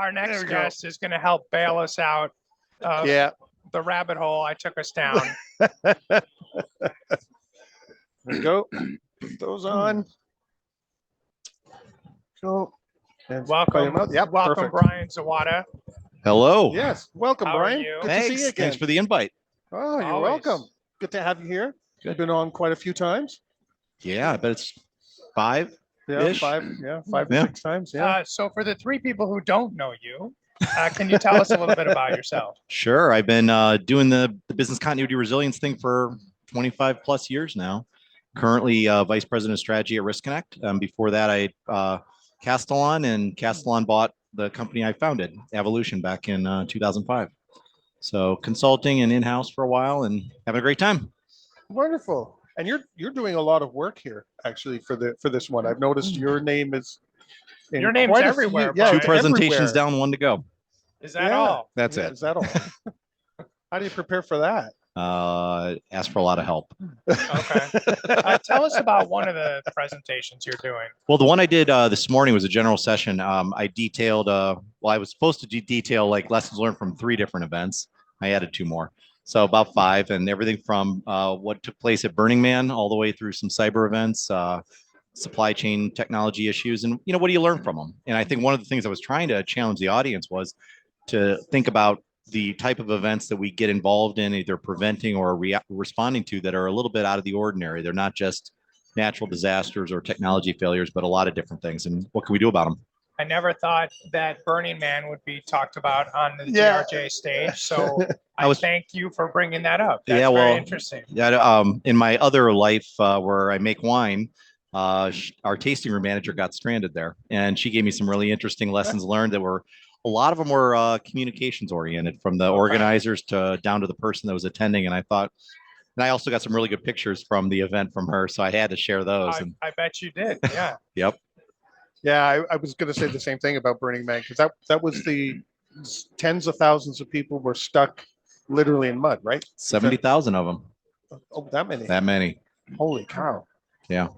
Our next guest is going to help bail us out of the rabbit hole I took us down. There we go. Put those on. So, welcome, yep, welcome, Brian Zawada. Hello. Yes, welcome, How Brian. are you? Good Thanks. to see you again. Thanks for the invite. Oh, you're Always. welcome. Good to have you here. Good. Been on quite a few times. Yeah, I bet it's 5. Yeah, Ish. 5 or Yeah. 6 times. Yeah. So for the 3 people who don't know you, can you tell us a little bit about yourself? Sure. I've been doing the business continuity resilience thing for 25 plus years now. Currently vice president of strategy at Risk Connect. Before that, I Castellan bought the company I founded, Evolution, back in 2005. So consulting and in-house for a while and having a great time. Wonderful. And you're doing a lot of work here actually for this one. I've noticed your name is in Your name's quite a few- everywhere, Yeah, Brian. 2 presentations everywhere. down, 1 to go. Is that all? That's Yeah, it. Is that all? How do you prepare for that? Ask for a lot of help. Okay. Tell us about one of the presentations you're doing. Well, the one I did this morning was a general session. I detailed, I was supposed to detail like lessons learned from 3 different events. I added 2 more. So about 5, and everything from what took place at Burning Man all the way through some cyber events, supply chain technology issues, and what do you learn from them? And I think one of the things I was trying to challenge the audience was to think about the type of events that we get involved in, either preventing or responding to, that are a little bit out of the ordinary. They're not just natural disasters or technology failures, but a lot of different things. And what can we do about them? I never thought that Burning Man would be talked about on the DRJ stage. So I thank you for bringing that up. That's very interesting. Yeah. In my other life where I make wine, our tasting room manager got stranded there, and she gave me some really interesting lessons learned that were, a lot of them were communications oriented, from the organizers to down to the person that was attending. And I thought, and I also got some really good pictures from the event from her, so I had to share those. I bet you did. Yeah. Yep. Yeah, I was going to say the same thing about Burning Man, because that was the tens of thousands of people were stuck literally in mud, right? 70,000 of them. Oh, that many. That many. Holy cow. Yeah.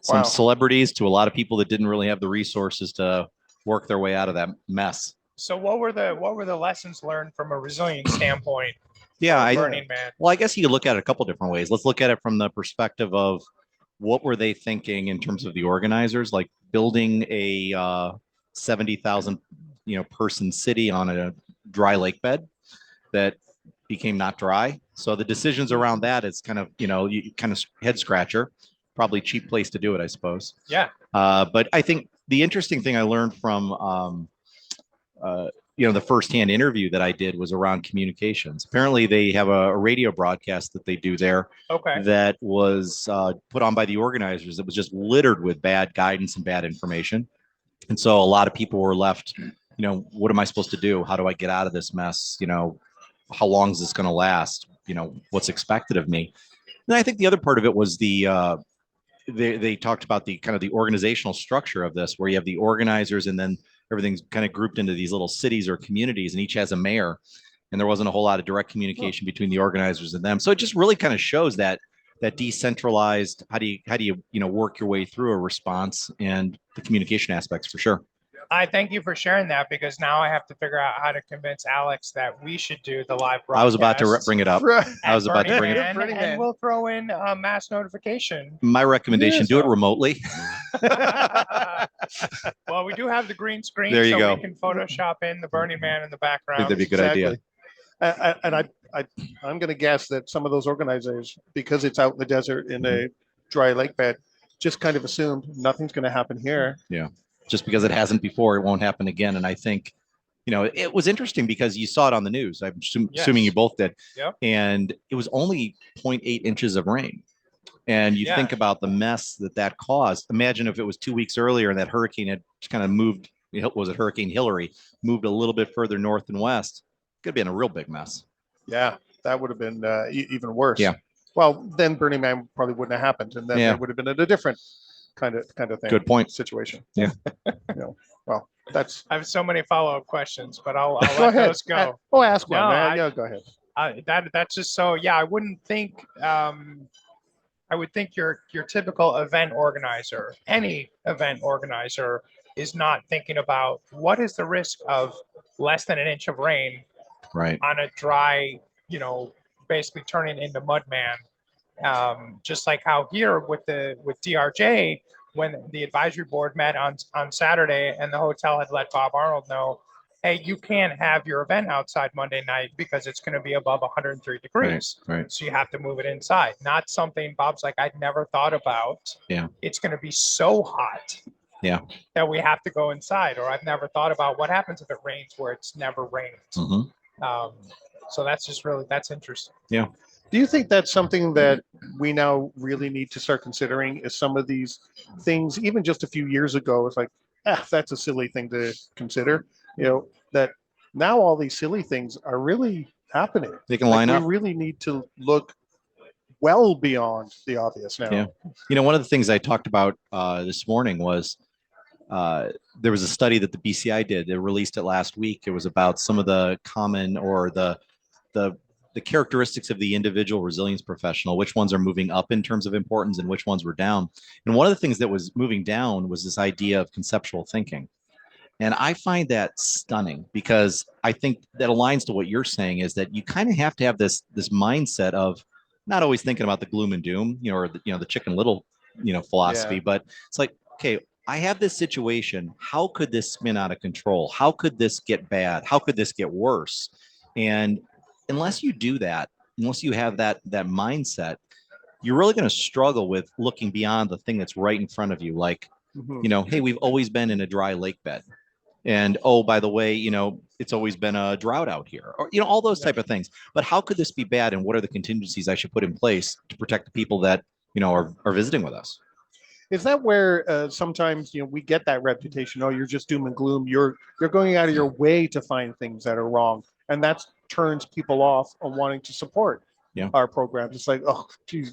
Some celebrities to a lot of people that didn't really have the resources to work their way out of that mess. So what were the lessons learned from a resilience standpoint? Yeah, Burning Man. Well, I guess you could look at it a couple different ways. Let's look at it from the perspective of what were they thinking in terms of the organizers, like building a 70,000 person city on a dry lake bed that became not dry. So the decisions around that is kind of you kind of head scratcher. Probably cheap place to do it, I suppose. Yeah. But I think the interesting thing I learned from the firsthand interview that I did was around communications. Apparently, they have a radio broadcast that they do there. Okay. That was put on by the organizers. It was just littered with bad guidance and bad information, and so a lot of people were left. What am I supposed to do? How do I get out of this mess? How long is this going to last? What's expected of me? And I think the other part of it was they talked about the kind of the organizational structure of this, where you have the organizers and then everything's kind of grouped into these little cities or communities, and each has a mayor, and there wasn't a whole lot of direct communication between the organizers and them. So it just really kind of shows that decentralized, how do you work your way through a response, and the communication aspects for sure. I thank you for sharing that, because now I have to figure out how to convince Alex that we should do the live broadcast. I was about to bring it up. And we'll throw in mass notification. My recommendation, do it remotely. Well, we do have the green screen, there you go. We can Photoshop in the Burning Man in the background. I think that'd be a good idea. And I'm going to guess that some of those organizers, because it's out in the desert in a dry lake bed, just kind of assumed nothing's going to happen here. Yeah. Just because it hasn't before, it won't happen again. And I think, it was interesting because you saw it on the news. I'm assuming you both did. Yep. And it was only 0.8 inches of rain. And you think about the mess that caused. Imagine if it was 2 weeks earlier and that hurricane had just kind of moved. Was it Hurricane Hillary? Moved a little bit further north and west. Could have been a real big mess. Yeah, that would have been even worse. Yeah. Well, then Burning Man probably wouldn't have happened, and then it would have been a different kind of thing. Good point. Situation. Yeah. Well, that's. I have so many follow-up questions, but I'll let those go. Ask one, man. Go ahead. That's just so. Yeah, I wouldn't think. I would think your typical event organizer, any event organizer, is not thinking about what is the risk of less than an inch of rain on a dry, basically turning into mud man. Just like how here with DRJ, when the advisory board met on Saturday and the hotel had let Bob Arnold know, hey, you can't have your event outside Monday night because it's going to be above 103 degrees. Right. So you have to move it inside. Not something Bob's like, I'd never thought about. Yeah. It's going to be so hot. Yeah. That we have to go inside. Or I've never thought about what happens if it rains where it's never rained. Mm-hmm. So that's interesting. Yeah. Do you think that's something that we now really need to start considering? Is some of these things, even just a few years ago, it's like, that's a silly thing to consider. That now all these silly things are really happening. They can line up. We really need to look well beyond the obvious now. Yeah. One of the things I talked about this morning was there was a study that the BCI did. They released it last week. It was about some of the common or the characteristics of the individual resilience professional, which ones are moving up in terms of importance and which ones were down. And one of the things that was moving down was this idea of conceptual thinking. And I find that stunning because I think that aligns to what you're saying, is that you kind of have to have this mindset of not always thinking about the gloom and doom, or the Chicken Little, philosophy, but it's like, okay, I have this situation. How could this spin out of control? How could this get bad? How could this get worse? And unless you do that, unless you have that mindset, you're really going to struggle with looking beyond the thing that's right in front of you. Like, hey, we've always been in a dry lake bed. And, oh, by the way, it's always been a drought out here, or, all those type of things. But how could this be bad? And what are the contingencies I should put in place to protect the people that, are visiting with us? Is that where sometimes, we get that reputation? Oh, you're just doom and gloom. You're going out of your way to find things that are wrong. And that turns people off on wanting to support our programs. It's like, oh, geez,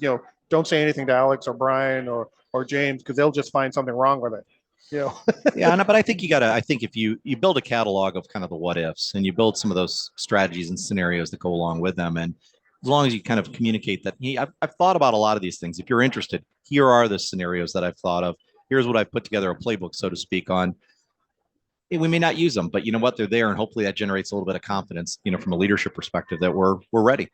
don't say anything to Alex or Brian or James, because they'll just find something wrong with it. Yeah, no, but I think I think if you build a catalog of kind of the what ifs, and you build some of those strategies and scenarios that go along with them, and as long as you kind of communicate that, hey, I've thought about a lot of these things. If you're interested, here are the scenarios that I've thought of. Here's what I've put together, a playbook, so to speak, on. We may not use them, but you know what? They're there, and hopefully that generates a little bit of confidence, from a leadership perspective, that we're ready.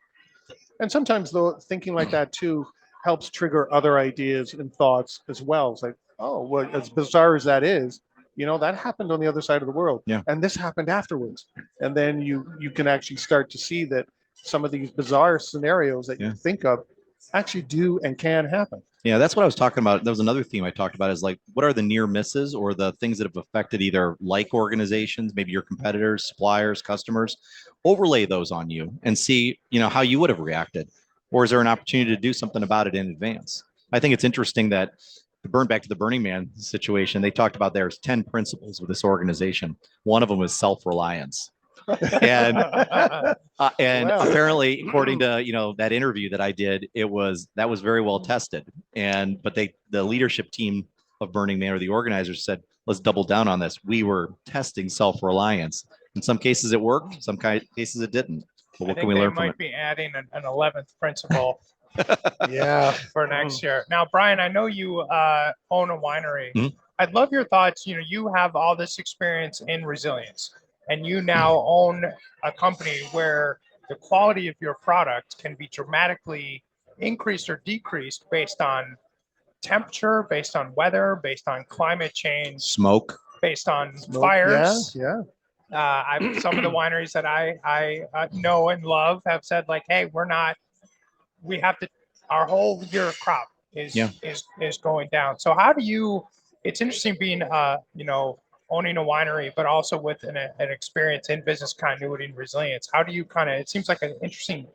And sometimes, though, thinking like that too helps trigger other ideas and thoughts as well. It's like, oh, well, as bizarre as that is, that happened on the other side of the world. Yeah. And this happened afterwards. And then you can actually start to see that some of these bizarre scenarios that you think of actually do and can happen. Yeah, that's what I was talking about. That was another theme I talked about, is like, what are the near misses or the things that have affected either like organizations, maybe your competitors, suppliers, customers, overlay those on you and see, how you would have reacted. Or is there an opportunity to do something about it in advance? I think it's interesting that back to the Burning Man situation, they talked about there's 10 principles with this organization. One of them is self-reliance. And apparently, according to that interview that I did, that was very well tested. But the leadership team of Burning Man, or the organizers, said, let's double down on this. We were testing self-reliance. In some cases it worked, some cases it didn't. But what can we learn from it? Might be adding an 11th principle for next Mm-hmm. year. Now, Brian, I know you own a winery. Mm-hmm. I'd love your thoughts. You have all this experience in resilience, and you now own a company where the quality of your product can be dramatically increased or decreased based on temperature, based on weather, based on climate change, smoke, based on fires. Yeah. Some of the wineries that I know and love have said, like, hey, we have to, our whole year of crop is going down. So how do you, it's interesting being, owning a winery, but also with an experience in business continuity and resilience. How do you it seems like an interesting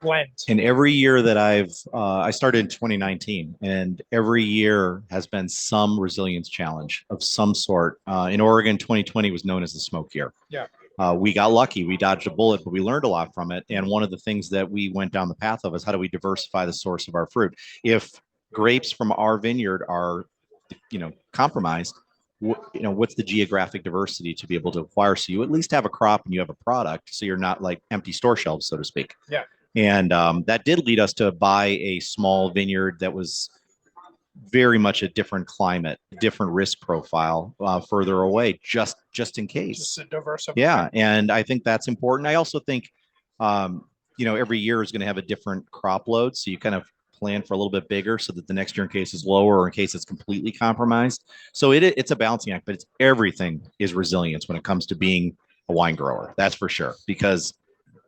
blend. And every year that I started in 2019, and every year has been some resilience challenge of some sort. In Oregon, 2020 was known as the smoke year. Yeah. We got lucky. We dodged a bullet, but we learned a lot from it. And one of the things that we went down the path of is, how do we diversify the source of our fruit? If grapes from our vineyard are, compromised, what's the geographic diversity to be able to acquire? So you at least have a crop and you have a product, so you're not like empty store shelves, so to speak. Yeah. And that did lead us to buy a small vineyard that was very much a different climate, different risk profile further away, just in case. Just to diversify. Yeah, and I think that's important. I also think, every year is going to have a different crop load, so you kind of plan for a little bit bigger so that the next year in case is lower or in case it's completely compromised. So it's a balancing act, but it's everything is resilience when it comes to being a wine grower. That's for sure, because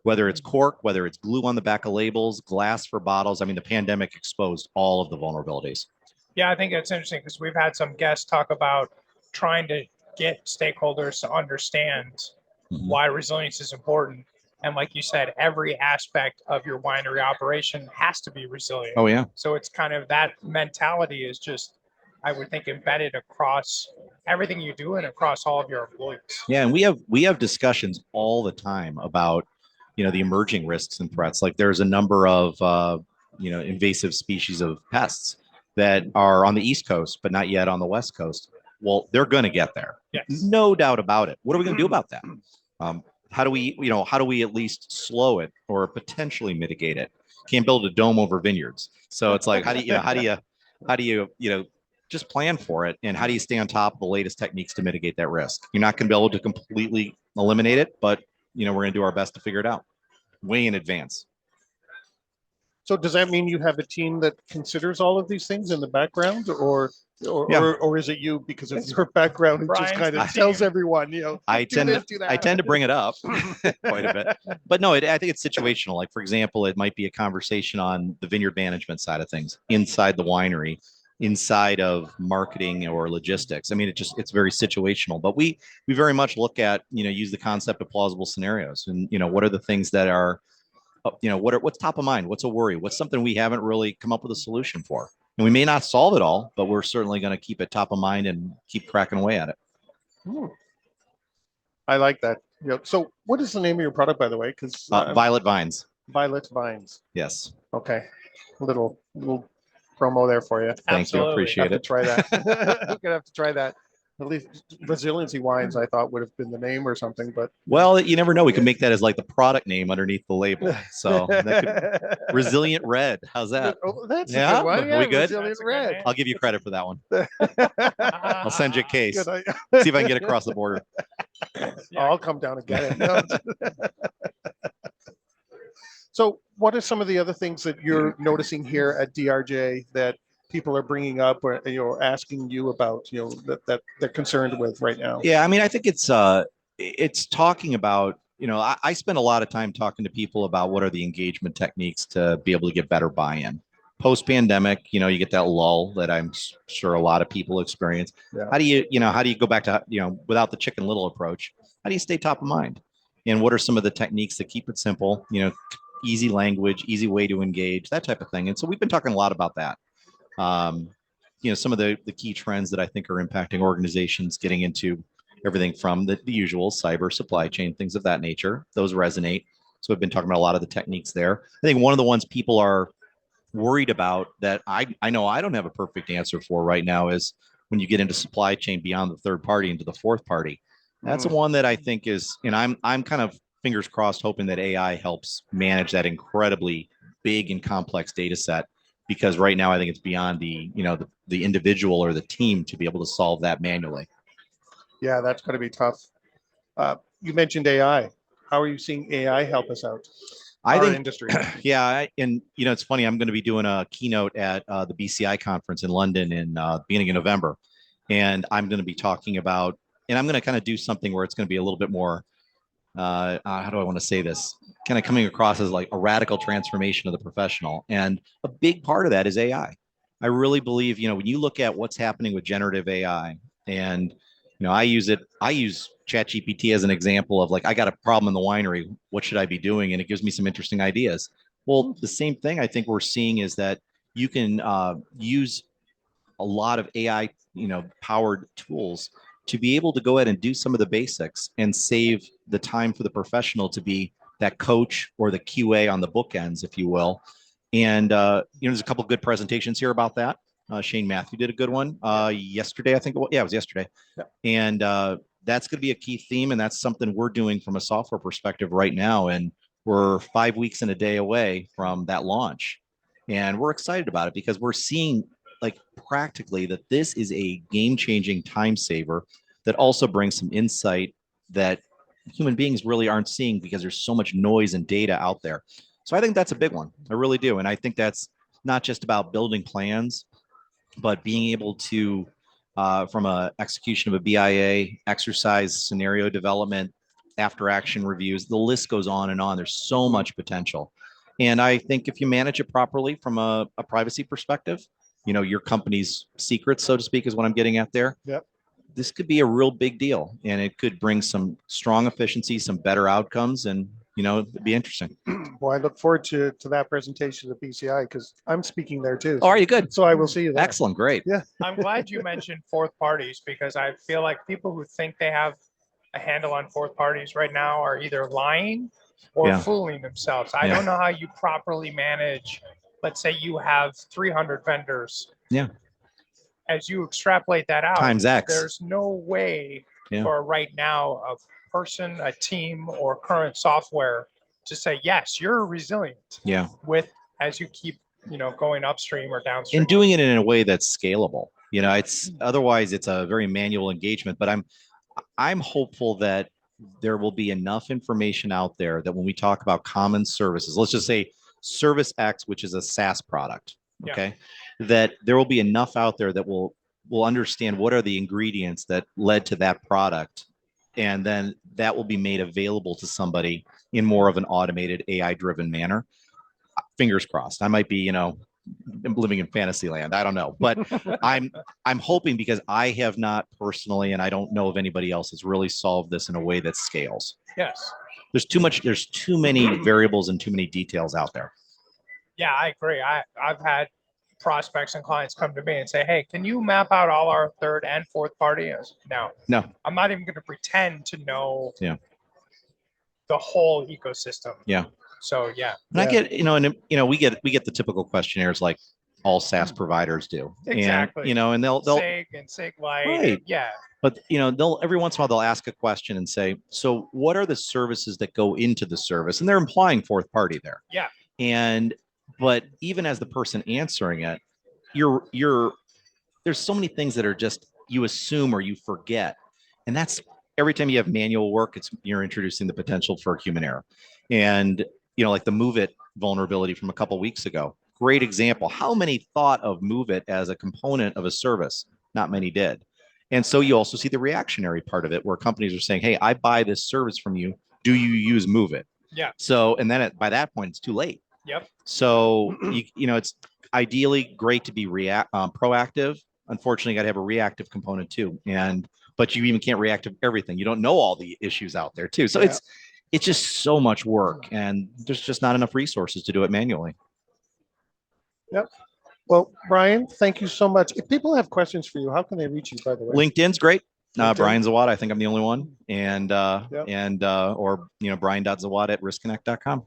whether it's cork, whether it's glue on the back of labels, glass for bottles, I mean, the pandemic exposed all of the vulnerabilities. Yeah, I think it's interesting because we've had some guests talk about trying to get stakeholders to understand why resilience is important. And like you said, every aspect of your winery operation has to be resilient. Oh, yeah. So it's kind of that mentality is just, I would think, embedded across everything you do and across all of your employees. Yeah, and we have discussions all the time about, the emerging risks and threats. Like there's a number of, invasive species of pests that are on the East Coast, but not yet on the West Coast. Well, they're going to get there. Yes. No doubt about it. What are we going to do about that? How do we at least slow it or potentially mitigate it? Can't build a dome over vineyards. So it's like, how do you just plan for it? And how do you stay on top of the latest techniques to mitigate that risk? You're not going to be able to completely eliminate it, but we're going to do our best to figure it out way in advance. So does that mean you have a team that considers all of these things in the background, or is it you because of your background and just kind of tells everyone, I tend to bring it up quite a bit, but no, I think it's situational. Like for example, it might be a conversation on the vineyard management side of things inside the winery, inside of marketing or logistics. I mean, it's very situational, but we very much look at, use the concept of plausible scenarios and, what are the things that are, what's top of mind? What's a worry? What's something we haven't really come up with a solution for? And we may not solve it all, but we're certainly going to keep it top of mind and keep cracking away at it. I like that. So what is the name of your product, by the way? Because Violet Vines. Violet Vines. Yes. Okay. Little promo there for you. Thank you. Appreciate it. Try that. I'm gonna have to try that. At least Resiliency Wines, I thought would have been the name or something, but well, you never know. We could make that as like the product name underneath the label. So Resilient Red. How's that? Oh, that's a good one. Yeah, we good? Resilient Red. I'll give you credit for that one. I'll send you a case. See if I can get across the border. I'll come down and get it. So what are some of the other things that you're noticing here at DRJ that people are bringing up or asking you about, that they're concerned with right now? Yeah, I mean, I think it's talking about, I spend a lot of time talking to people about what are the engagement techniques to be able to get better buy-in. Post-pandemic, you get that lull that I'm sure a lot of people experience. Yeah. How do you go back to, without the Chicken Little approach, how do you stay top of mind? And what are some of the techniques that keep it simple, easy language, easy way to engage, that type of thing. And so we've been talking a lot about that. Some of the key trends that I think are impacting organizations getting into everything from the usual cyber, supply chain, things of that nature. Those resonate. So we've been talking about a lot of the techniques there. I think one of the ones people are worried about that I know I don't have a perfect answer for right now is when you get into supply chain beyond the third party into the fourth party. That's the one that I think is, and I'm kind of fingers crossed hoping that AI helps manage that incredibly big and complex data set, because right now I think it's beyond the individual or the team to be able to solve that manually. Yeah, that's going to be tough. You mentioned AI. How are you seeing AI help us out? I think industry. Yeah, and it's funny. I'm going to be doing a keynote at the BCI conference in London in beginning of November, and I'm going to be talking about, and I'm going to kind of do something where it's going to be a little bit more. How do I want to say this? Kind of coming across as like a radical transformation of the professional. And a big part of that is AI. I really believe, when you look at what's happening with generative AI and, I use ChatGPT as an example of like, I got a problem in the winery. What should I be doing? And it gives me some interesting ideas. Well, the same thing I think we're seeing is that you can use a lot of AI, powered tools to be able to go ahead and do some of the basics and save the time for the professional to be that coach or the QA on the bookends, if you will. And, there's a couple of good presentations here about that. Shane Matthew did a good one yesterday, I think. It was yesterday. Yeah. And that's going to be a key theme. And that's something we're doing from a software perspective right now. And we're 5 weeks and a day away from that launch. And we're excited about it because we're seeing like practically that this is a game-changing time saver that also brings some insight that human beings really aren't seeing because there's so much noise and data out there. So I think that's a big one. I really do. And I think that's not just about building plans, but being able to, from a execution of a BIA, exercise scenario development, after action reviews, the list goes on and on. There's so much potential. And I think if you manage it properly from a privacy perspective, you know, your company's secrets, so to speak, is what I'm getting at there. Yep. This could be a real big deal, and it could bring some strong efficiency, some better outcomes, and, you know, it'd be interesting. Well, I look forward to that presentation at PCI because I'm speaking there too. Oh, are you good? So I will see you there. Excellent. Great. Yeah. I'm glad you mentioned fourth parties, because I feel like people who think they have a handle on fourth parties right now are either lying or fooling themselves. I don't know how you properly manage, let's say you have 300 vendors. Yeah. As you extrapolate that out, Times X. there's no way for right now a person, a team, or current software to say, yes, you're resilient. Yeah. With, as you keep, you know, going upstream or downstream. And doing it in a way that's scalable. You know, it's otherwise it's a very manual engagement, but I'm hopeful that there will be enough information out there that when we talk about common services, let's just say Service X, which is a SaaS product, okay, that there will be enough out there that will understand what are the ingredients that led to that product, and then that will be made available to somebody in more of an automated AI-driven manner. Fingers crossed. I might be, you know, living in fantasy land. I don't know, but I'm hoping, because I have not personally, and I don't know if anybody else has really solved this in a way that scales. Yes. There's too many variables and too many details out there. Yeah, I agree. I've had prospects and clients come to me and say, hey, can you map out all our third and fourth party? No, I'm not even going to pretend to know the whole ecosystem. Yeah. So and I get, you know, and you know, we get the typical questionnaires like all SaaS providers do. Exactly. And, you know, and they'll SIG and SIG-Lite. Right. Yeah. But, you know, they'll every once in a while they'll ask a question and say, so what are the services that go into the service? And they're implying fourth party there. Yeah. But even as the person answering it, there's so many things that are just, you assume or you forget. And that's every time you have manual work, you're introducing the potential for human error. And, you know, like the Move It vulnerability from a couple of weeks ago, great example. How many thought of Move It as a component of a service? Not many did. And so you also see the reactionary part of it, where companies are saying, hey, I buy this service from you. Do you use Move It? Yeah. So, and then by that point, it's too late. Yep. So, you know, it's ideally great to be proactive. Unfortunately, you got to have a reactive component too. But you even can't react to everything. You don't know all the issues out there too. So it's just so much work, and there's just not enough resources to do it manually. Yep. Well, Brian, thank you so much. If people have questions for you, how can they reach you, by the way? LinkedIn's great. Brian Zawada, I think I'm the only one. And or, you know, brian.zawada@riskconnect.com.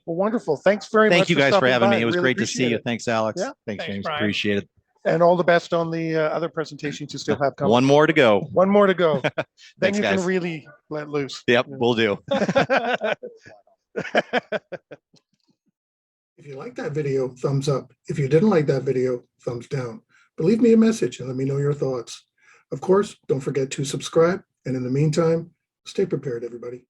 Well, wonderful. Thanks very much. Thank you guys for having me. It was really great to see you. Thanks, Alex. Yeah. Thanks, James. Brian. Appreciate it. And all the best on the other presentations you still have coming. One more to go. One more to go. Then Thanks, you guys. can really let loose. Yep, we'll do. If you like that video, thumbs up. If you didn't like that video, thumbs down. But leave me a message and let me know your thoughts. Of course, don't forget to subscribe. And in the meantime, stay prepared, everybody.